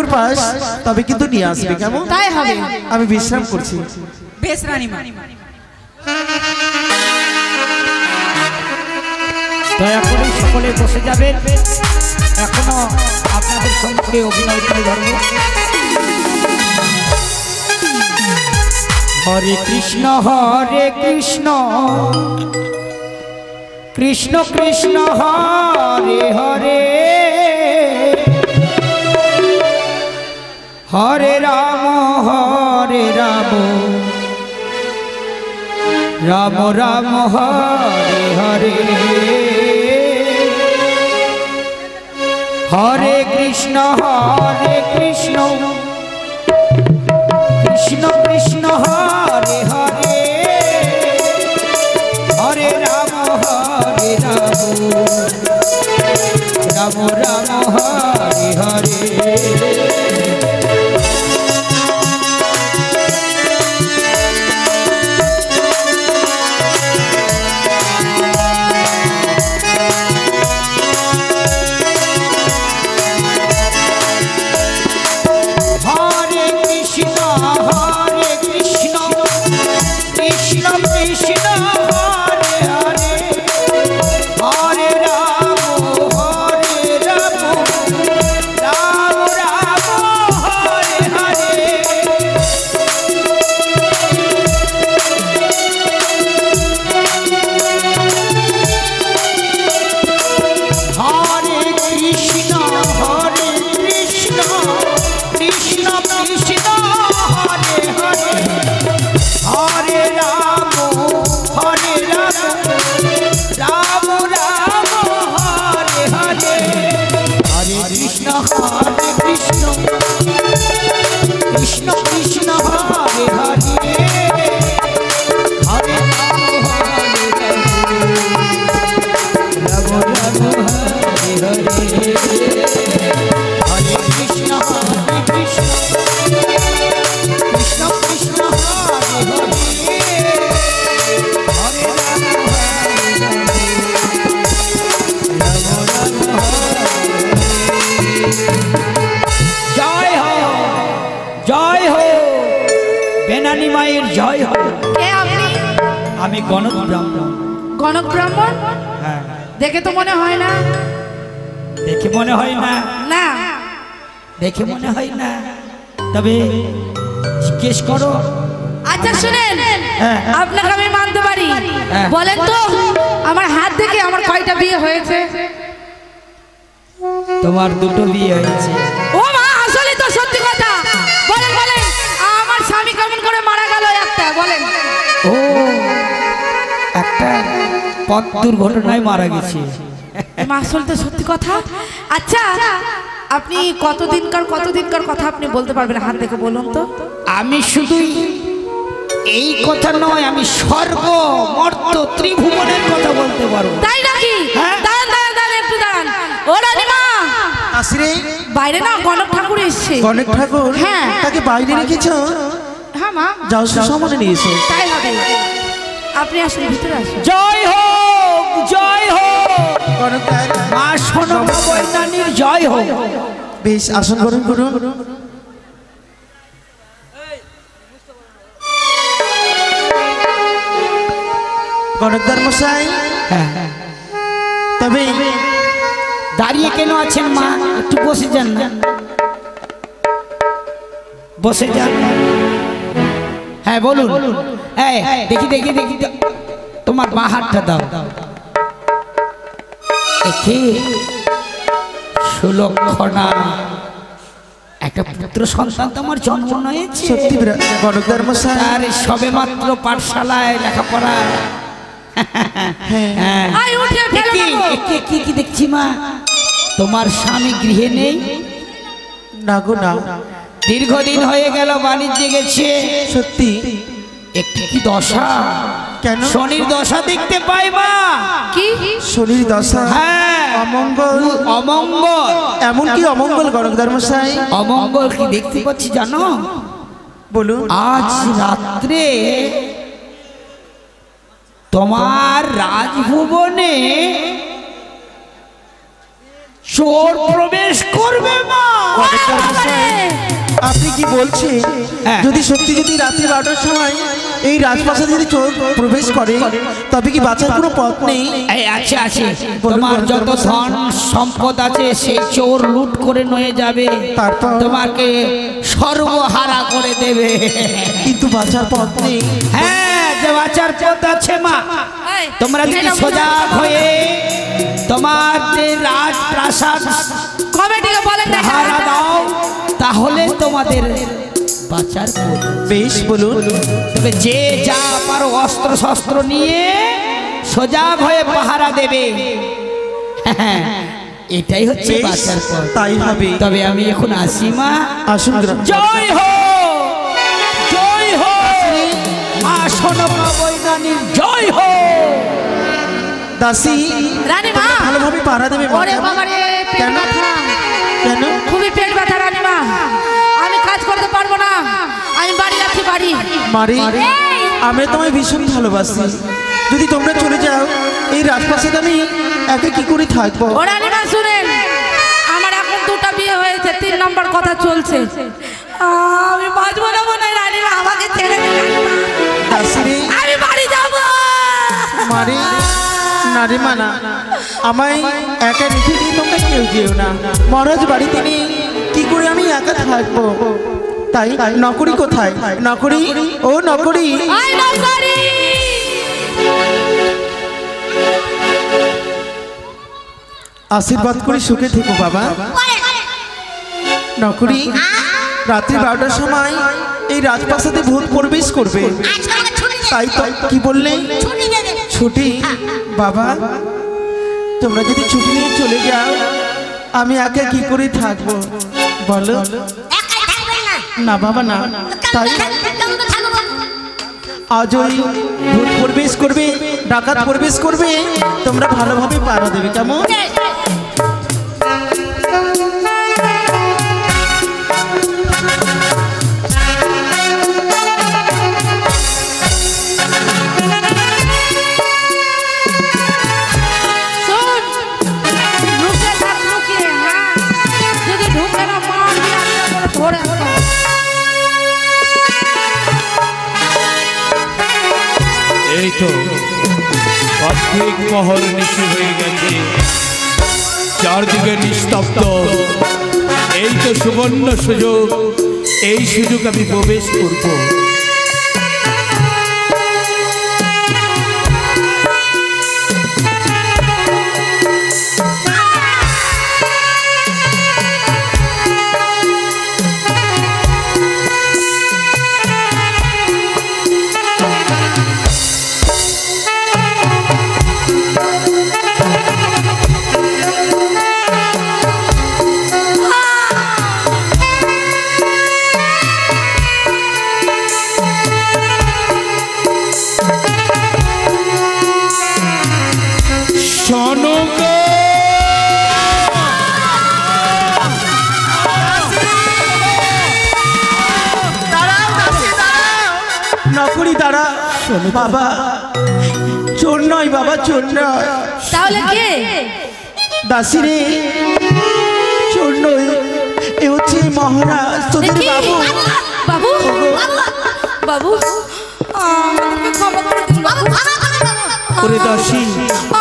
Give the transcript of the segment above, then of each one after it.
ঠাকুর pass তবে কিন্তু নিয়ে আসবে, কেমন? তাই হবে। আমি বিশ্রাম করছি। বেশ রানীমা। দয়া করে সকলে বসে যাবেন, এখনো আপনাদের সঙ্গে অভিনয় করে ধরব। হরে কৃষ্ণ কৃষ্ণ কৃষ্ণ হরে হরে, হরে রাম রাম রাম হরে হরে, হরে কৃষ্ণ কৃষ্ণ কৃষ্ণ হরে হরে, হরে রাম রাম রাম হরে হরে। আমি গণক ব্রাহ্মণ। গণক ব্রাহ্মণ? হ্যাঁ। দেখে তো মনে হয় না। দেখে মনে হয় না? না দেখে মনে হয় না, তবে জিজ্ঞেস করো। আচ্ছা শুনেন, আপনাকে আমি মানতে পারি। বলেন তো আমার হাত দেখে আমার কয়টা বিয়ে হয়েছে? তোমার দুটো বিয়ে হয়েছে। ও মা, আসলে তো সত্যি কথা। বলেন বলেন, আমার স্বামী কেমন করে মারা গেল একটা বলেন। ও, একটা পথ দুর্ঘটনায় মারা গেছে। আসলে তো সত্যি কথা। আচ্ছা আপনি কতদিনকার কথা আপনি বলতে পারবেন হাত দেখে বলুন তো? আমি শুধু এই কথা নয়, আমি স্বর্গ মর্ত ত্রিভুবনের কথা বলতে পারবো। তাই নাকি? দাঁড়ান একটু দাঁড়ান। ও রানীমা, আসরে বাইরে না গণক ঠাকুর এসেছে। গণক ঠাকুর? হ্যাঁ। তাকে বাইরে রেখেছো? হ্যাঁ মা। যাও সামনে নিয়ে এসো। তাই হবে, আপনি আসুন, ভিতরে আসুন। জয় হোক, জয় হোক গণকদার মা সোনমা বৈতানির জয় হোক। বেশ, আসন গ্রহণ করুন। গণকদার মশাই, তবে দাঁড়িয়ে কেন আছেন মা? একটু বসে যান না, বসে যান। হ্যাঁ বলুন। দেখি দেখি দেখি, তোমার বাঁ হাতটা দাও। একে সুলক্ষণা একটা পুত্র সন্তান তোমার জন্ম হয়েছে। সত্যি গণকদার মশাই? আর সবে মাত্র পাঠশালায় লেখাপড়া। কি দেখছি মা? তোমার স্বামী গৃহে নেই? না গো না, দীর্ঘদিন হয়ে গেল বাণিজ্যে গেছে। সত্যি? একটি কি দশা? কেন? শনির দশা দেখতে পাই মা। কি শনির দশা? হ্যাঁ, অমঙ্গল। অমঙ্গল। এমন কি অমঙ্গল গণকদার মশাই? অমঙ্গল কি দেখতে পাচ্ছি জানো? বলুন। আজ রাত্রে তোমার রাজভুবনে চোর প্রবেশ করবে মা। আপনি কি বলছেন যদি সত্যি যদি রাত্রি 12টার সময় এই রাজপ্রাসাদে যদি চোর প্রবেশ করে তবে কি বাঁচার কোনো পথ নেই? এই আছে আছে, তোমার যত ধন সম্পদ আছে সেই চোর লুট করে নিয়ে যাবে, তারপর তোমাকে সর্বহারা করে দেবে। কিন্তু বাঁচার পথ নেই। হ্যাঁ, যে বাঁচার পথ আছে মা। তোমরা যদি সজাগ হয়ে তোমার যে রাজপ্রাসাদ কমিটিকে বলেন পাহারা দাও তাহলে তোমাদের বাঁচার পথ। বেশ বলুন। তবে যে যা পারো অস্ত্র শস্ত্র নিয়ে সজাগ হয়ে পাহারা দেবে, এটাই হচ্ছে বাঁচার পথ। তাই হবে। তবে আমি এখন আসি মা। আসুন। জয় হো, জয় হো, মা সোনমা বৈদানীর জয় হো। দাসী রানীমা ভালোভাবে পাহারা দেবে। ওরে বাবা রে, পেট ব্যথা। কেন? খুবই পেট ব্যথা রানীমা, আমি কাজ করতে পারবো না, আমি বাড়ি যাচ্ছি বাড়ি। মারি, আমি তোমায় ভীষণ ভালোবাসি। যদি তোমরা চলে যাও এই রাজপ্রাসাদে আমি একা কি করে থাকবো? ও রানীমা শুনেন, আমার এখন 2টা বিয়ে হয়েছে, 3 নম্বর কথা চলছে, আমি বাঁচবো না মনে হয় রানীমা, আমাকে ছেড়ে দিন রানীমা। দাসী আমি বাড়ি যাবো। মারি না রে মানা, আমায় একা রেখে দিয়ে তোমরা কেউ যেও না। মহারাজ বাড়িতে নেই, কি করে আমি একা থাকবো? তাই নকরি কোথায়? নকরি, ও নকরি, আই নকরি। আশীর্বাদ করে সুখে থেকো বাবা। নকরি, রাত্রি 12টার সময় এই রাজপ্রাসাদে ভূত প্রবেশ করবে, তাই তো কি বললে? ছুটি? বাবা তোমরা যদি ছুটি নিয়ে চলে যাও আমি একা কি করে থাকবো বলো? না বাবা না, তাই আজ ওই ভূত প্রবেশ করবে, ডাকাত প্রবেশ করবে, তোমরা ভালোভাবে পাহারা দেবে, কেমন? এই তো অর্ধেক পহর নিচু হয়ে গেছে, চারদিকে নিস্তব্ধ। এই তো সুবর্ণ সুযোগ, এই সুযোগ আমি প্রবেশ করব। নকরি দাঁড়া বাবা, চোর নয় বাবা, চোর নয়। তাহলে কে? দাসী রে, চোর নয়, এ হচ্ছে মহারাজ তোদের বাবু। বাবু, বাবু আমাকে ক্ষমা করে দিন বাবু। ওরে দাসী,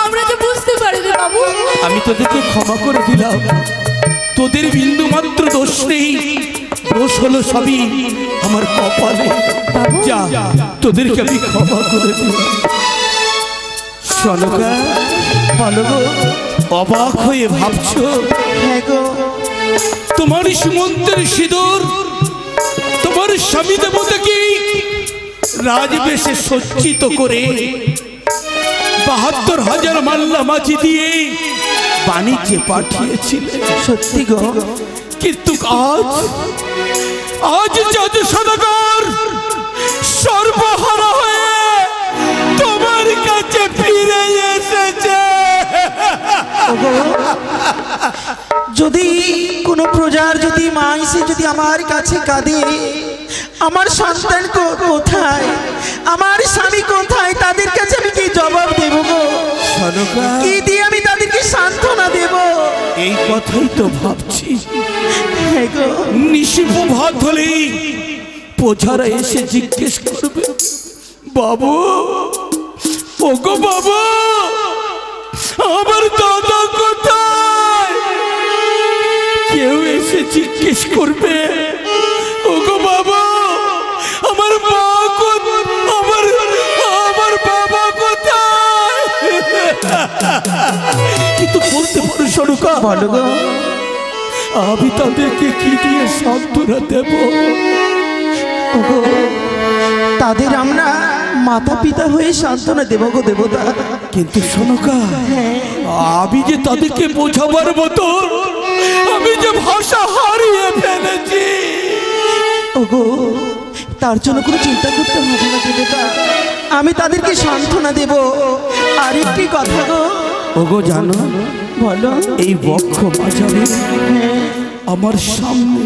আমরা যে বুঝতে পারিনি বাবু। আমি তোদেরকে ক্ষমা করে দিলাম, তোদের বিন্দু মাত্র দোষ নেই, দোষ হলো সবই আমার কপালে। যা, তোদেরকে আমি ক্ষমা করে দিলাম। সনকা, বলো গো। অবাক হয়ে ভাবছো? হ্যাঁ গো। তোমার সুমন্তের সিঁদুর তোমার স্বামী দেবতাকে রাজবেশে সজ্জিত করে ৭২,০০০ মাল্লা মাছি দিয়ে বাণিজ্যে পাঠিয়েছিলে। সত্যি গো। কিন্তু আজ জাদু সদাগর সর্বহারা হয়ে তোমার কাছে ফিরে এসেছে। যদি কোনো প্রজার যদি মা এসে যদি আমার কাছে কাঁদে, আমার সন্তান কোথায়, আমার স্বামী কোথায়, তাদের কাছে আমি কি জবাব দেব গো? কি দিয়ে আমি তাদেরকে তাদেরকে সান্ত্বনা দেব। এই কথাই তো ভাবছি। হ্যাঁ গো, নিশিপু ভাত হলেই প্রজারা এসে জিজ্ঞেস করবে, বাবু, ওগো বাবু, আমার দাদা কোথায়? কেউ এসে জিজ্ঞেস করবে, ওগো বাবা, আমার মা কোথায়? আমার বাবা কোথায়? কিন্তু বলতে পারো সরুকা, বলো গো। আমি তাদেরকে কি দিয়ে সান্ত্বনা দেব? ওগো, তাদের আমরা মাতা পিতা হয়ে সান্ত্বনা দেব গো দেবতা। কিন্তু সনকা, আমি যে তাদেরকে বোঝাবার মতো আমি যে ভাষা হারিয়ে ফেলেছি। ওগো, তার জন্য কোনো চিন্তা করতে হবে না দেবতা, আমি তাদেরকে সান্ত্বনা দেব। আর একটি কথা গো। ওগো জানো, বলো। এই বক্ষ বাজারে আমার সামনে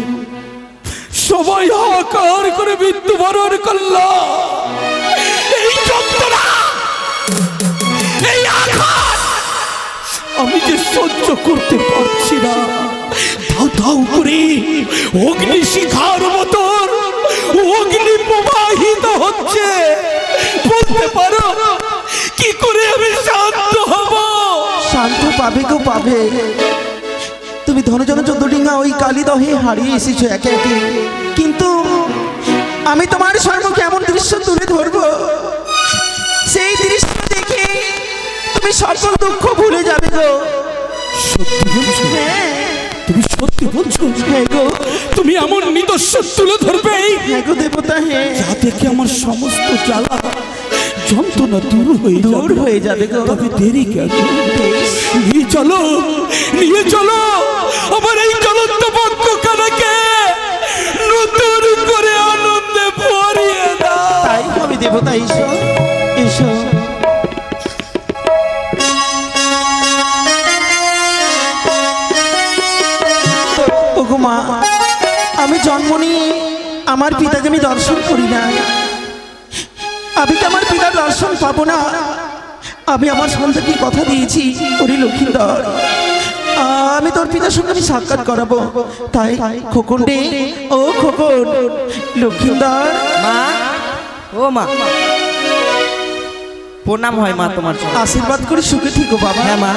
সবাই হাহাকার করে মৃত্যুবরণ করল। এই যন্ত্রণা, এই আঘাত আমি যে সহ্য করতে পারছি না। ধাউ ধাউ করে অগ্নিশিখার মতন অগ্নি প্রবাহিত হচ্ছে। বলতে পারো কি করে আমি শান্ত হব? শান্ত পাবে গো, পাবে। তুমি ধনজন চোদ্দডিঙ্গা ওই কালীদহে হারিয়ে এসেছো একে একে, কিন্তু আমি তোমার সম্মুখে এমন দৃশ্য তুলে ধরবো, সেই দৃশ্য দেখে তুমি সকল দুঃখ ভুলে যাবে গো। সত্যি বলছো? হ্যাঁ, তুমি সত্যি বলছো? হ্যাঁ গো, তুমি এমন নিদর্শন তুলে ধরবে হ্যাঁ গো দেবতা, হ্যাঁ। যা থেকে আমার সমস্ত জ্বালা যন্ত্রণা দূর হয়ে যাবে গো। তবে দেরি কেন? নিয়ে চলো, নিয়ে চলো আমার এই জ্বলন্ত বক্ষখানাকে নতুন করে আনন্দে ভরিয়ে দাও। তাই হবে দেবতা, এসো এসো। ওগো মা, আমি জন্ম নিয়ে আমার পিতাকে আমি দর্শন করি না। আমি তো আমার পিতার দর্শন পাবো না। আমি আমার সন্তানকে কথা দিয়েছি, ওরে লক্ষ্মীধর, আমি তোর পিতার সঙ্গে আমি সাক্ষাৎ করাবো। তাই খোকন রে, ও খোকন, লক্ষ্মীধর। মা, ও মা, প্রণাম হয় মা তোমার জন্য। আশীর্বাদ করে সুখে ঠিকো বাবা। হ্যাঁ মা।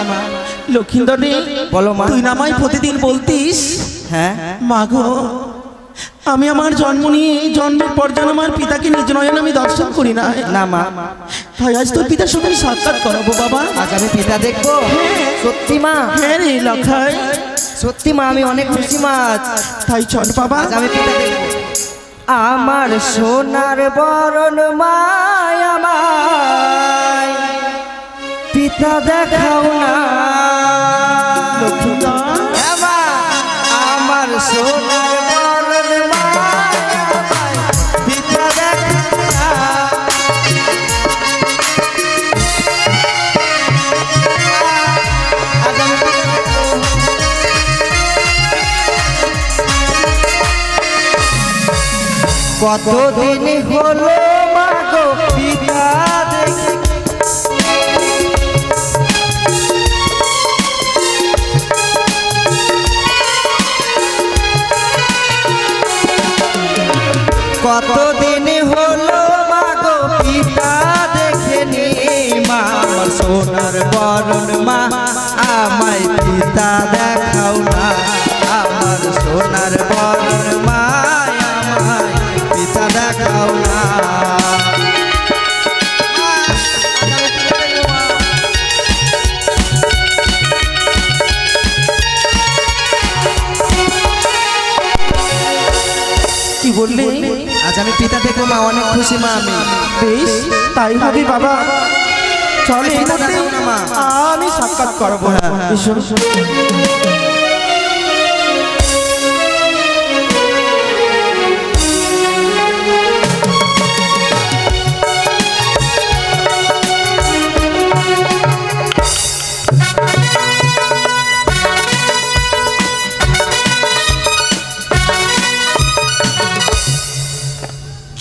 লক্ষ্মীধর রে, বলো মা। তুই নামাই প্রতিদিন বলতিস, হ্যাঁ মা গো, আমি আমার জন্ম নিয়ে জন্মের পর যেন আমার পিতাকে নিজ নয়নে আমি দর্শন করি না। না মা, তাই আজ তোর পিতার সঙ্গে আমি সাক্ষাৎ করাবো বাবা। আজ আমি পিতা দেখবো? সত্যি মা? হ্যাঁ রে লখাই, সত্যি মা, আমি অনেক খুশি মা। তাই চল বাবা। আজ আমি পিতা দেখবো। আমার সোনার বরণ মায়, আমায় পিতা দেখাও না। লক্ষ্মীধর, হ্যাঁ মা, আমার সোনার বরণ মায়, আমায় পিতা দেখাও না। আজ আমি পিতা দেখবো। কতদিন হলো মা গো পিতা দেখি, কতদিন হলো মা গো পিতা দেখেনি। মা আমার সোনার বরণ মা, আমায় পিতা দেখাও না। আমার সোনার বরণ মা, আমায় পিতা দেখাও না। কি বললি? আজ আমি পিতা দেখবো মা, অনেক খুশি মা আমি। বেশ, তাই হবে বাবা। চল এই পিতা মুহূর্তে দেখাও না মা। আমি সাক্ষাৎ করাবো। এসো।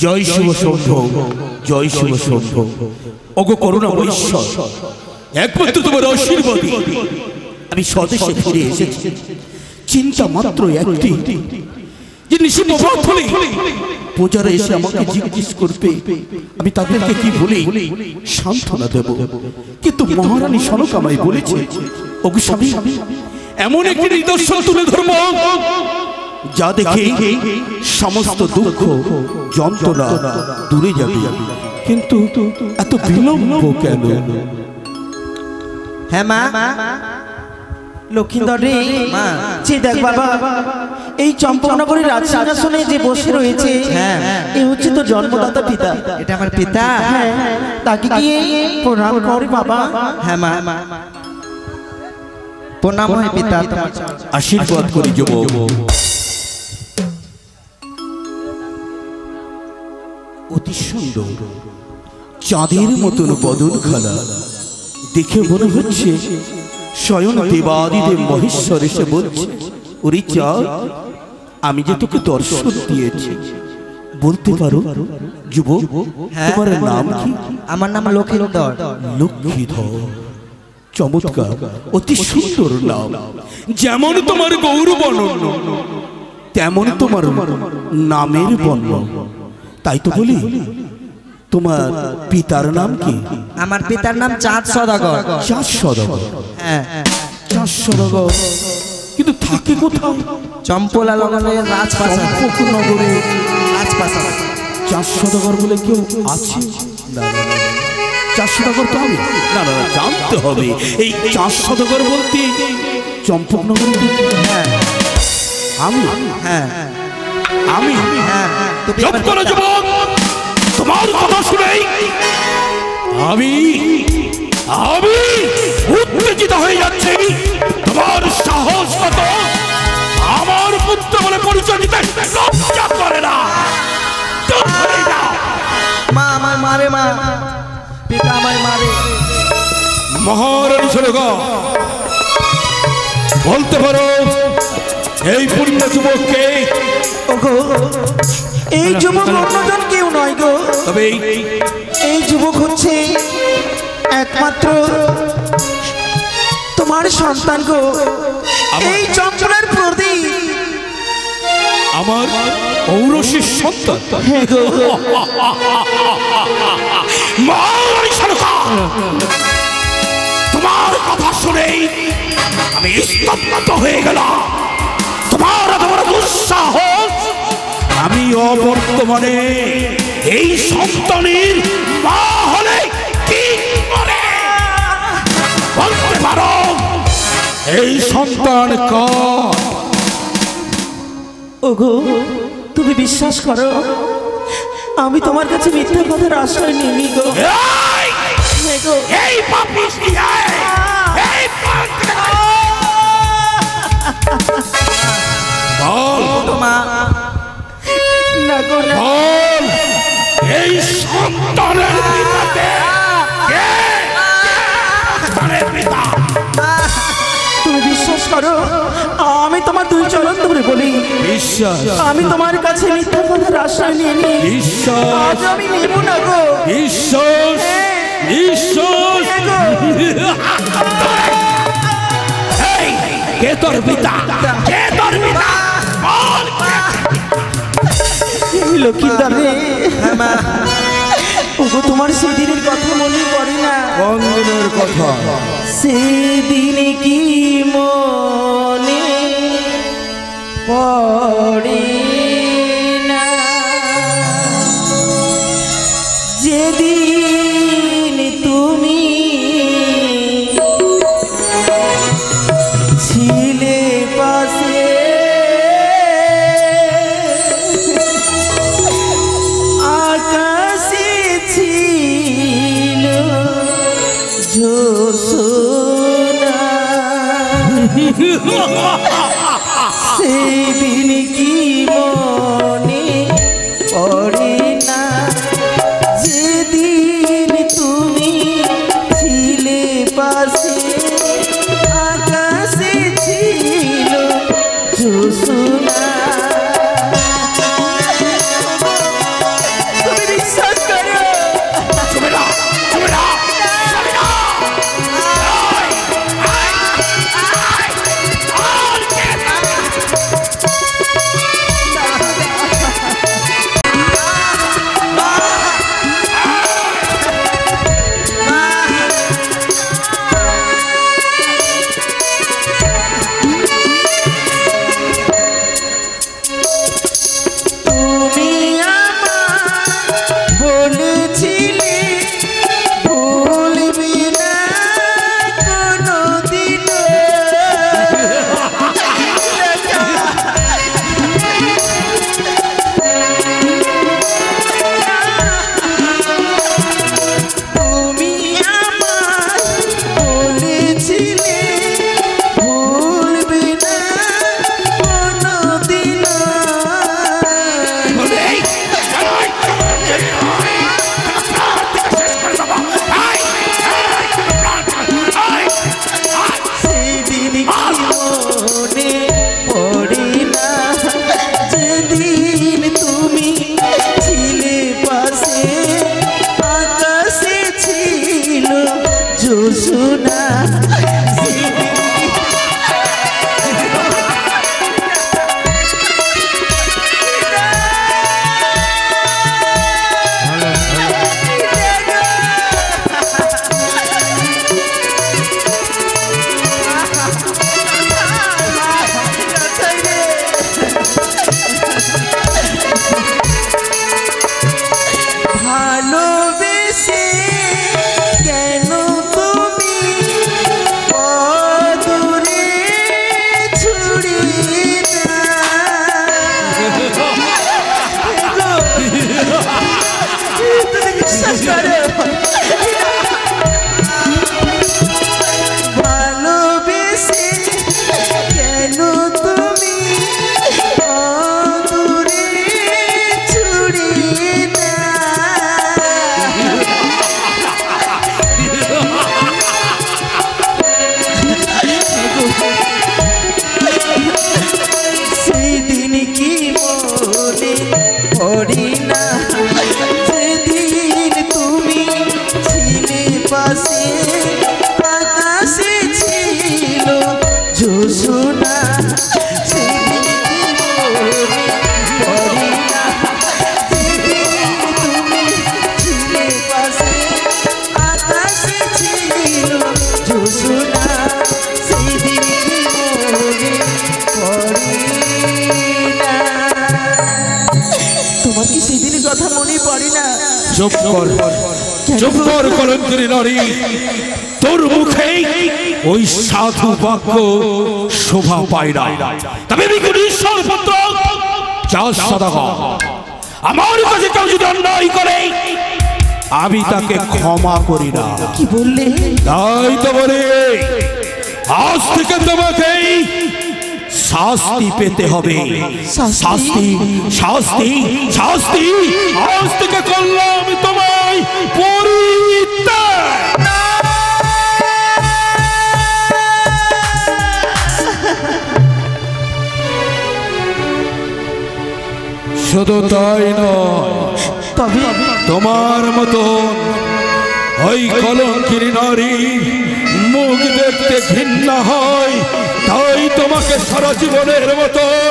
জয় শিব শম্ভ, জয় শিব শম্ভ। ওগো করুণা বৈশ্বর, একমাত্র তোমার আশীর্বাদী আমি স্বদেশে ফিরে এসেছি। চিন্তা মাত্র একটি, যে নিশিত প্রভাত হলে প্রজারা এসে আমাকে জিজ্ঞেস করবে, আমি তাদেরকে কি বলি সান্ত্বনা দেব। কিন্তু মহারানী সনক আমায় বলেছে, ওগো স্বামী, এমন একটি নিদর্শন তুলে ধরব যা দেখে সমস্ত দুঃখ যন্ত্রণা দূরে যাবে। কিন্তু এত বিলম্ব কেন? হ্যাঁ মা। লক্ষিন্দর রে, যে দেখ বাবা, এই চম্পকনগরের রাজসিংহাসনে যে বসে রয়েছে, হ্যাঁ, এই হচ্ছে তো জন্মদাতা পিতা। এটা আমার পিতা। হ্যাঁ, তাকে গিয়ে প্রণাম কর বাবা। হ্যাঁ মা, প্রণাম হয় পিতা, তোমার আশীর্বাদ করি যুবক। অতি সুন্দর চাঁদের মতন বদন খানা দেখে মনে হচ্ছে স্বয়ং দেবাদিদেব মহেশ্বর এসে বলছে, ওরে চাঁদ, আমি যে তোকে দর্শন দিয়েছি, বলতে পারো যুবক তোমার নাম কি? আমার নাম লক্ষিন্দর। লক্ষ্মীধর, চমৎকার, অতি সুন্দর নাম। যেমন তোমার গৌরবর্ণ তেমন তোমার নামের বর্ণ। তাই তো বলি, তোমার পিতার নাম কি? আমার পিতার নাম চাঁদ সদাগর। চাঁদ সদাগর? হ্যাঁ, চাঁদ সদাগর কিন্তু থাকে কোথায়? চম্পলা লগনের রাজপ্রাসাদ, চম্পকনগরে রাজপ্রাসাদ। চাঁদ সদাগর বলে কেউ আছে? না, চাঁদ সদাগর তো আমি না, জানতে হবে। এই চাঁদ সদাগর বলতে চম্পকনগরে আমি? হ্যাঁ, আমি? হ্যাঁ, চুপ করো যুবক, তোমার কথা শুনেই আমি উত্তেজিত হয়ে যাচ্ছি। তোমার সাহস কত? আমার পুত্র বলে পরিচয় দিতে লজ্জা করে না? মা আমায় মারে, মা পিতা আমায় মারে। মহারানী সরগা, বলতে পারো এই পূর্ণ যুবককে? ওগো, এই যুবক অন্যজন কেউ নয় গো, তবে এই যুবক হচ্ছে একমাত্র তোমার সন্তান গো, এই চঞ্চলের প্রদীপ, আমার ঔরসীর সন্তান। হ্যাঁ গো। মহারানী সরগা, তোমার কথা শুনেই আমি স্তব্ধ হয়ে গেলাম। তোমার দুঃসাহস! আমি অবর্তমানে এই সন্তানের মা হলে কি করে বলতে পারো এই সন্তান কার? ওগো, তুমি বিশ্বাস করো, আমি তোমার কাছে মিথ্যা কথার আশ্রয় নিইনি গো। এই পাপিষ্টি, এই না গো, না। এই সন্তানের পিতাকে কে? পিতা, তুমি বিশ্বাস করো, আমি তোমার দুই চরণ ধরে বলি, বিশ্বাস, আমি তোমার কাছে মিথ্যা কথার আশ্রয় নিইনি। বিশ্বাস, আজ আমি নেব না গো। বিশ্বাস, বিশ্বাস। কে তোর পিতা? কে তোর পিতা? লক্ষিন্দর রে, ওগো, তোমার সেদিনের কথা মনে পড়ে না? বন্ধনের কথা সেদিন কি মনে পড়ে না, যেদিন তুমি ছিলে পাশে, আকাশে ছিল জোছনা, সেদিন কি মনে পড়ে না, যেদিন তুমি ছিলে পাশে, আকাশে ছিল জোছনা। তুমি বিশ্বাস করো? পড়ি না সেদিন তুমি ছিলে পাশে আকাশে ছিল জোছনা সেদিন পড়ি না সেদিন তুমি ছিলে পাশে আকাশে ছিল জোছনা সেদিন পড়ি না। তোমার কি সেদিনের কথা মনে পড়ে না? চুপ কর, চুপ কর কলঙ্কিনী নারী। তোর মুখে ওই সাধু বাক্য শোভা পায় না। তবে আমি কোন ঈশ্বর পুত্র চাষ সদাগর, আমার কাছে কেউ যদি অন্যায় করে আমি তাকে ক্ষমা করি না। কি বললে? তাই তো বলে আজ থেকে তোমাকে শাস্তি পেতে হবে। শাস্তি শাস্তি শাস্তি আজ থেকে করলাম তোমায় পরিত্যাগ। শুধু তাই নয়, তবে তোমার মতন ওই কলঙ্কিনী নারীর মুখ দেখতে ঘৃণা হয়, তাই তোমাকে সারা জীবনের মতন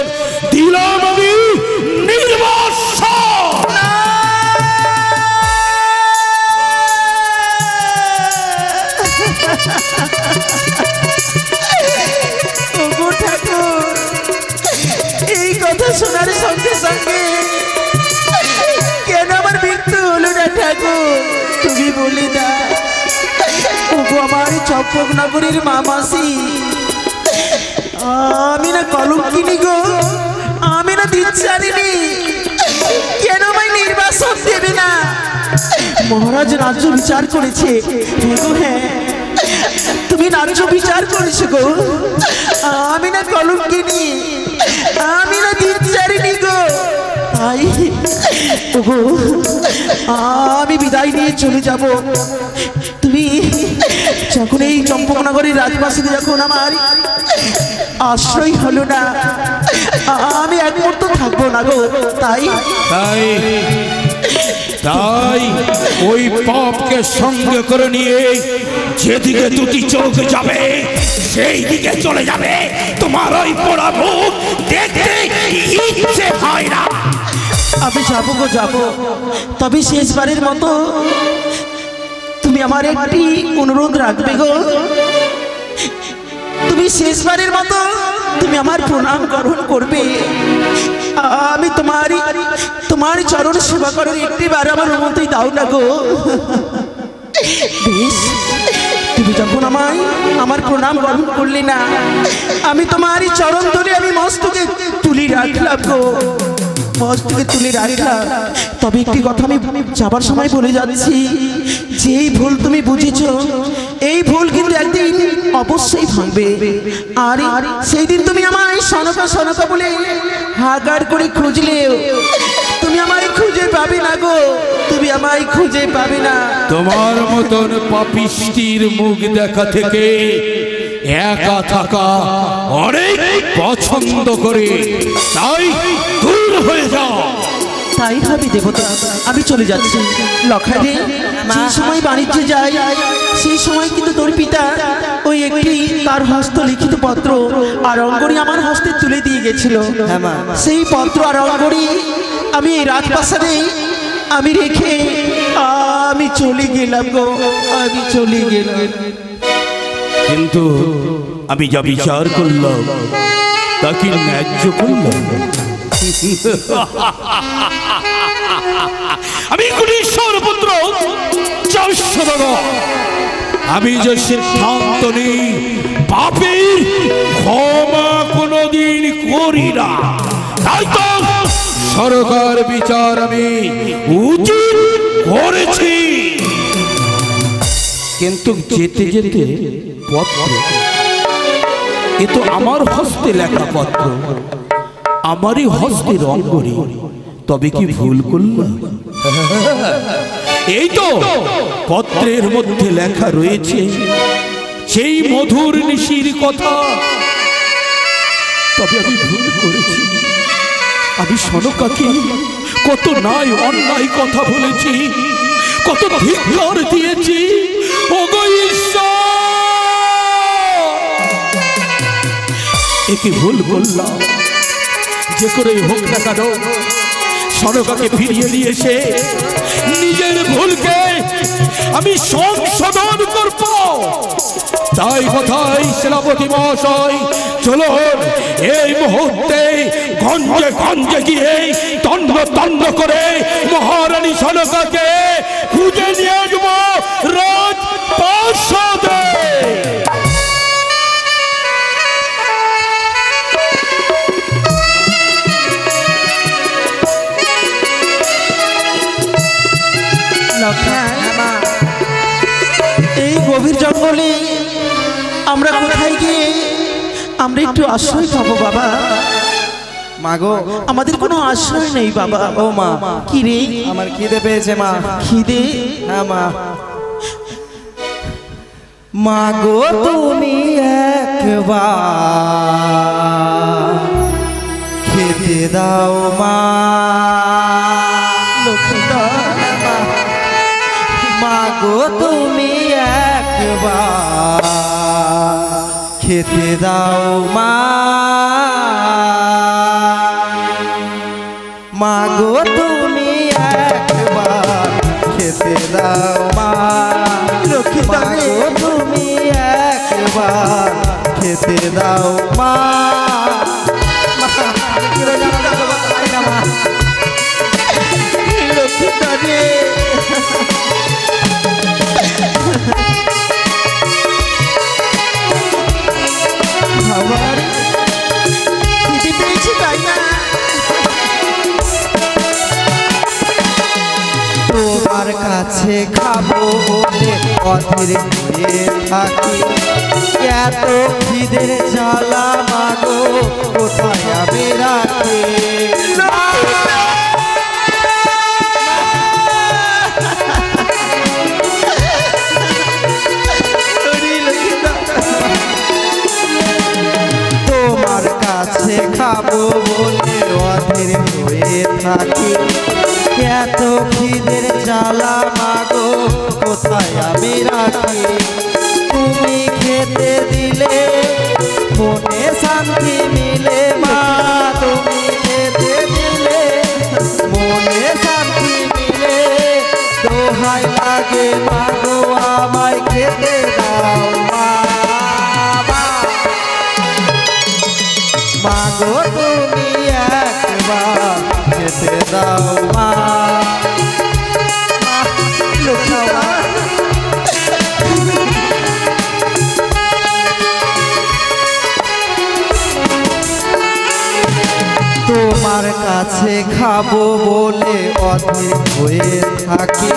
দিলাম আমি নির্বাসন। ওগো ঠাকুর, এই কথা শোনার সঙ্গে সঙ্গে কেন আমার মৃত্যু হলো না ঠাকুর? তুমি বলে দা। ওগো আমার চম্পক নগরীর মামাসি, আমি না কলঙ্কিনী গো, আমি না দিচ্ছারিনি, কেন আমায় নির্বাসন দেবে না? মহারাজ রাজ্য বিচার করেছে। হ্যাঁ, তুমি রাজ্য বিচার করেছো গো। আমি না কলঙ্কিনী, আমি না দিচ্ছারিনি গো। তাই ওগো আমি বিদায় নিয়ে চলে যাব। তুমি যখন এই চম্পকনগরের রাজপ্রাসাদে যখন আমার আশ্রয় হলো না, আমি এক মুহূর্ত থাকবো না গো। তাই তাই তাই ওই পাপকে সঙ্গে করে নিয়ে যেদিকে দুটি চোখ যাবে সেই দিকে চলে যাবে। তোমার ওই পোড়া মুখ দেখতে ইচ্ছে হয় না। আমি যাবো গো, যাবো। তবে শেষবারের মতো তুমি আমার একটি অনুরোধ রাখবে গো। তুমি শেষবারের মতো তুমি আমার প্রণাম গ্রহণ করবে। আমি তোমার চরণ সেবা করার একটি বার আমার অনুমতি দাও না গো। বেশ, তুমি যখন আমার প্রণাম গ্রহণ করলে না, আমি তোমারই চরণ ধরে আমি মস্তকে তুলি রাখলাম গো, মস্তকে তুলে রাখলাম। তবে একটি কথা আমি যাবার সময় বলে যাচ্ছি, যে এই ভুল তুমি বুঝেছো, এই ভুল কিন্তু একদিন অবশ্যই ভাঙবে। আর সেই দিন তুমি আমায় সনকা সনকা বলে হাগার করে খুঁজলেও তুমি আমায় খুঁজে পাবে না গো, তুমি আমায় খুঁজে পাবে না। তোমার মতন পাপিষ্টির মুখ দেখা থেকে একা থাকা অনেক পছন্দ করে, তাই দূর হয়ে যাও। তাই হবে দেবতা, আমি চলে যাচ্ছি। লখারে যে সময় বাণিজ্যে যাই, সেই সময় কিন্তু তোর পিতা ওই একটি তার হস্ত লিখিত পত্র আর অঙ্গড়ি আমার হস্তে তুলে দিয়ে গেছিল। সেই পত্র আর অঙ্গড়ি আমি এই রাজপ্রাসাদে আমি রেখে আমি চলে গেলাম গো, আমি চলে গেলাম। কিন্তু আমি যা বিচার করলাম তা কি ন্যায্য করলাম? আমি ঈশ্বর পুত্র আমি যে সিদ্ধান্ত নিই পাপের ক্ষমা কোনদিন করি না, তাই তো সরকার বিচার আমি উচিত করেছি। কিন্তু যেতে যেতে পত্র, এ তো আমার হস্তে লেখা পত্র, আমারই হস্তে রং করি, তবে কি ভুল করলাম? এই তো পত্রের মধ্যে লেখা রয়েছে সেই মধুর নিশির কথা, তবে আমি ভুল করেছি। আমি সনকাকে কত নাই অন্যায় কথা বলেছি, কত ধিক্কার দিয়েছি। ওগো ঈশ্বর, একে ভুল বললাম, যে করে হোক না কেন সনকাকে ফিরিয়ে নিয়ে এসে নিজের ভুলকে আমি সংশোধন করব। তাই কথাই সেনাপতি মহাশয়, চলুন এই মুহূর্তে গঞ্জে গঞ্জে গিয়ে তন্ন তন্ন করে মহারানী সনকাকে খুঁজে নিয়ে আসবো রাজপ্রাসাদে। এই গভীর জঙ্গলে আমরা কোথায় গিয়ে আমরা একটু আশ্রয় পাবো বাবা? মাগো, আমাদের কোনো আশ্রয় নেই বাবা। ও মা, কি রে? আমার খিদে পেয়েছে মা। খিদে? হ্যাঁ মা। মাগো তুমি একবার খেতে দাও মা। মাগো তুমি একবার খেতে দাও মা। মাগো তুমি একবার খেতে দাও মা। মাগো তুমি একবার খেতে দাও মা। তোমার কাছে খাবো বলে অধীর হয়ে থাকি, এত খিদের জ্বালা মাগো কোথায় আমি রাখি। তোমার কাছে খাবো বলে অধীর হয়ে থাকি, এত খিদের জ্বালা মাগো কোথায় আমি রাখি। তুমি খেতে দিলে মনে শান্তি মিলে মা। তুমি খেতে দিলে মনে শান্তি মিলে। দোহাই লাগে মাগো আমায় খেতে দাও মা। মাগো তুমি একবার খেতে দাও মা। তোমার কাছে খাবো বলে অধীর হয়ে থাকি,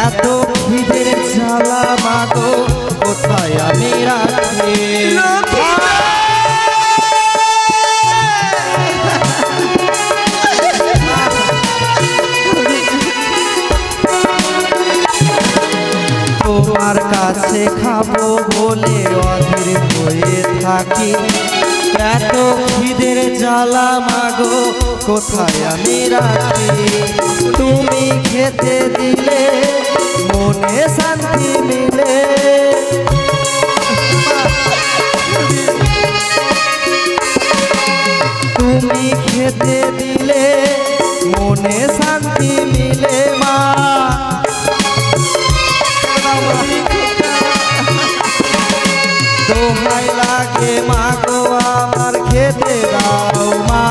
এত খিদের জ্বালা মাগো কোথায় আমি রাখি। তোমার কাছে খাবো বলে অধীর হয়ে থাকি, এত খিদের জ্বালা মাগো কোথায় আমি রাখি। তুমি খেতে দিলে মনে শান্তি মিলে। তুমি খেতে দিলে মনে শান্তি মিলে মা। দোহাই লাগে মাগো আমার খেতে দাও মা।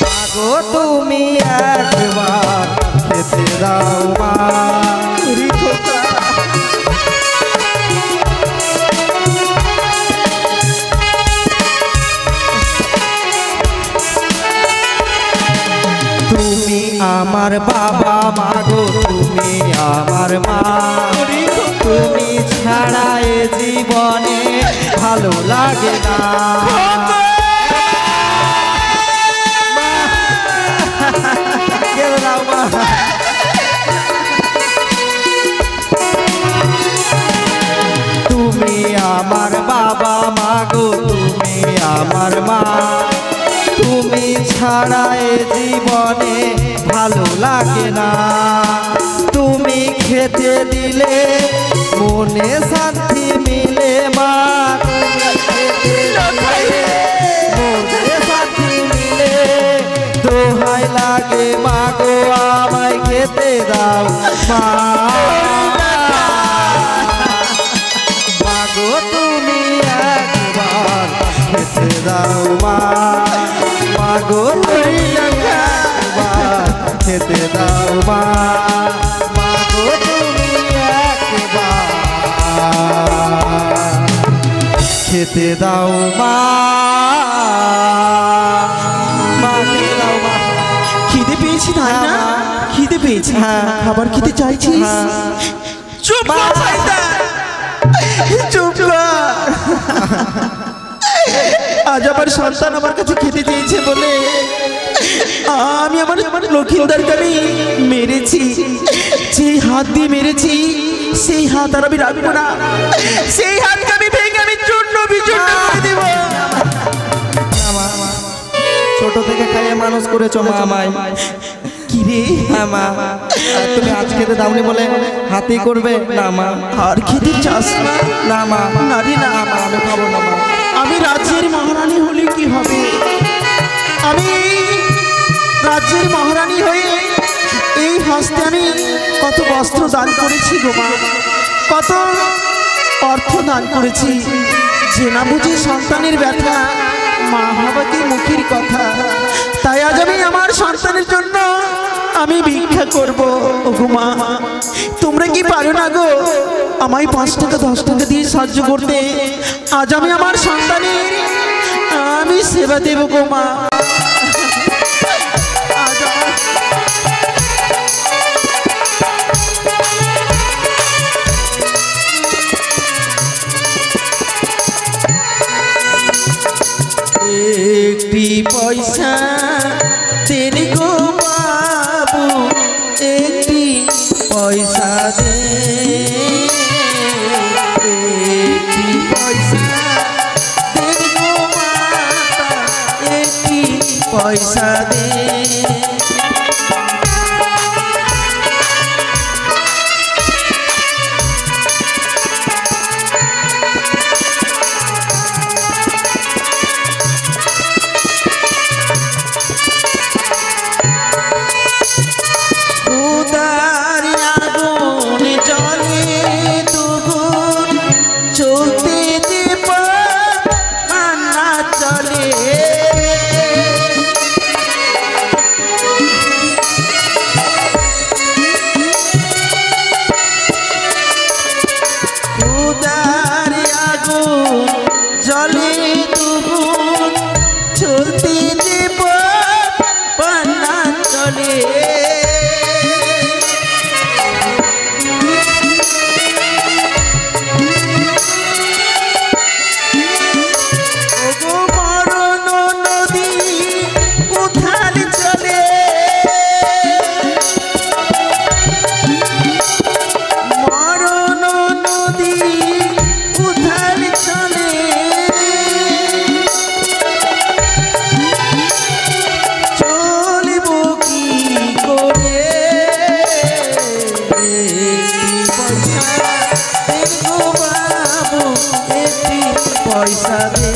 মাগো তুমি একবার খেতে দাও মা। তুমি আমার বাবা মাগো তুমি আমার মা। তুমি ছাড়া এ জীবনে ভালো লাগে না। তুমি আমার বাবা মাগো তুমি আমার মা। তুমি ছাড়া এ জীবনে ভালো লাগে না। তুমি খেতে দিলে মনে শান্তি মিলে মা, খেতে দিলে মনে শান্তি মিলে। দোহাই লাগে মা গো আমায় খেতে দাও মা, মা গো তুমি একবার খেতে দাও মা, মা গো তুমি একবার খেতে দাও মা, মা গো তুমি একবার খেতে দাও মা, মা খেতে দাও মা। খিদে পেয়েছি তাই না? খিদে পেয়েছি, খাবার খেতে চাইছিস? চুপ কর শয়তান, চুপ কর। আজ আমার সন্তান আমার কাছে খেতে চেয়েছে বলে আমি আমার লক্ষিন্দারকে আমি মেরেছি। যেই হাত দিয়ে মেরেছি সেই হাত আর আমি রাখবো না, সেই হাতকে আমি ভেঙে আমি চূর্ণ বিচূর্ণ করে দেব। ছোট থেকে খাইয়ে মানুষ করেছো মা আমায়। কি রে? হ্যাঁ মা, তুমি আজ খেতে দাওনি বলে হাতি করবে না মা? আর খেতে চাস না? না মা, না রে না, মা আমি খাবো না মা। আমি রাজ্যের মহারানী হলে কি হবে? আমি রাজ্যের মহারানী হয়ে এই হস্তে আমি কত বস্ত্র দান করেছি গো মা, কত অর্থ দান করেছি। যে না বুঝে সন্তানের ব্যথা, মা বাবাকে মুখের কথা, তাই আজ আমি আমার সন্তানের জন্য আমি ভিক্ষা করব। ওগো মা, তোমরা কি পারো না গো আমায় 5 টাকা 10 টাকা দিয়ে সাহায্য করতে? আজ আমি আমার সন্তানের আমি সেবা দেব গো মা। আজ একটি পয়সা তেরে গো বাবু, একটি পয়সা দে, একটি পয়সা তেরে গো মাতা, একটি পয়সা দে। পয়সা দে, একটি পয়সা দে গো বাবু, একটি পয়সা দে।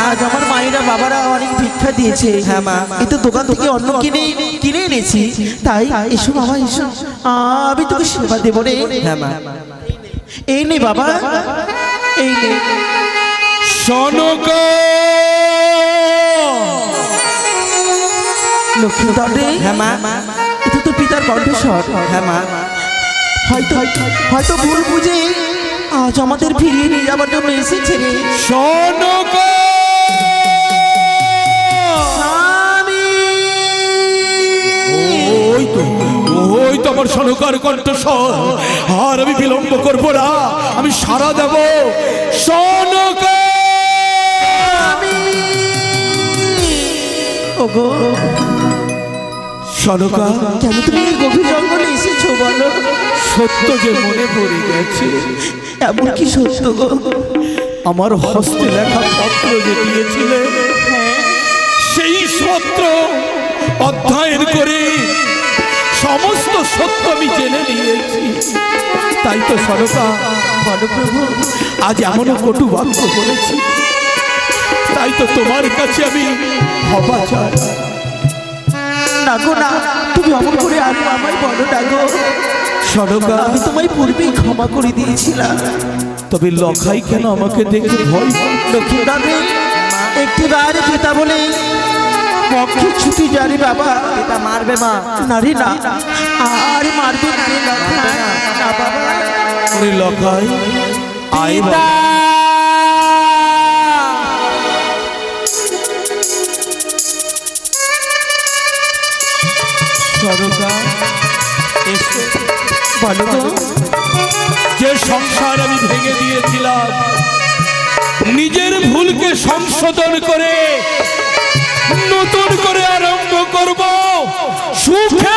আজ আমার মায়েরা বাবারা অনেক ভিক্ষা দিয়েছে। হ্যাঁ মা, এই তো দোকান থেকে অন্য কিনে এনেছি, তাই এসো বাবা এসো, আমি তোকে সেবা দেবো রে। হ্যাঁ মা, এই নে বাবা, এই নে। সনকা লক্ষ্মীদার রে। হ্যাঁ মা, এটা তো পিতার কণ্ঠস্বর। হ্যাঁ মা, হয়তো ভুল বুঝে আজ আমাদের ফিরিয়ে নিয়ে যাবার জন্য এসেছে রে। সনকা ওই তো আমার সনকার কণ্ঠস্বর। আর আমি বিলম্ব করবো না, আমি সারা দেব। সনকা ওগো সনকা, কেন তুমি এই গভীর জঙ্গলে এসেছো বলো? সত্য যে মনে পড়ে গেছে। এমন কি সত্য গো? আমার হস্তে লেখা পত্র যে দিয়েছিলে, সেই সত্য অধ্যয়ন করে সমস্ত সত্য আমি জেনে নিয়েছি। তাই তো সনকা, বলো প্রভু, আজ এমনও কটু বাক্য বলেছি। তাই তো তোমার কাছে আমি ক্ষমা চাই। না গো না, তুমি অমন করে আর আমায় বলো না গো। সনকা, আমি তোমায় পূর্বেই ক্ষমা করে দিয়েছিলাম। তবে লখাই কেন আমাকে দেখে ভয় পায়? লক্ষ্মীদারে একটিবার পিতা বলে পক্ষে ছুটি জানি বাবা। পিতা মারবে মা। নারী না, আর মারবে না রে লক্ষাই। না বাবা, ওরে লখাই, আয় বাবা। সনকা, এসো। বলো গো। যে সংসার আমি ভেঙে দিয়েছিলাম, নিজের ভুলকে সংশোধন করে নতুন করে আরম্ভ করব, সুখে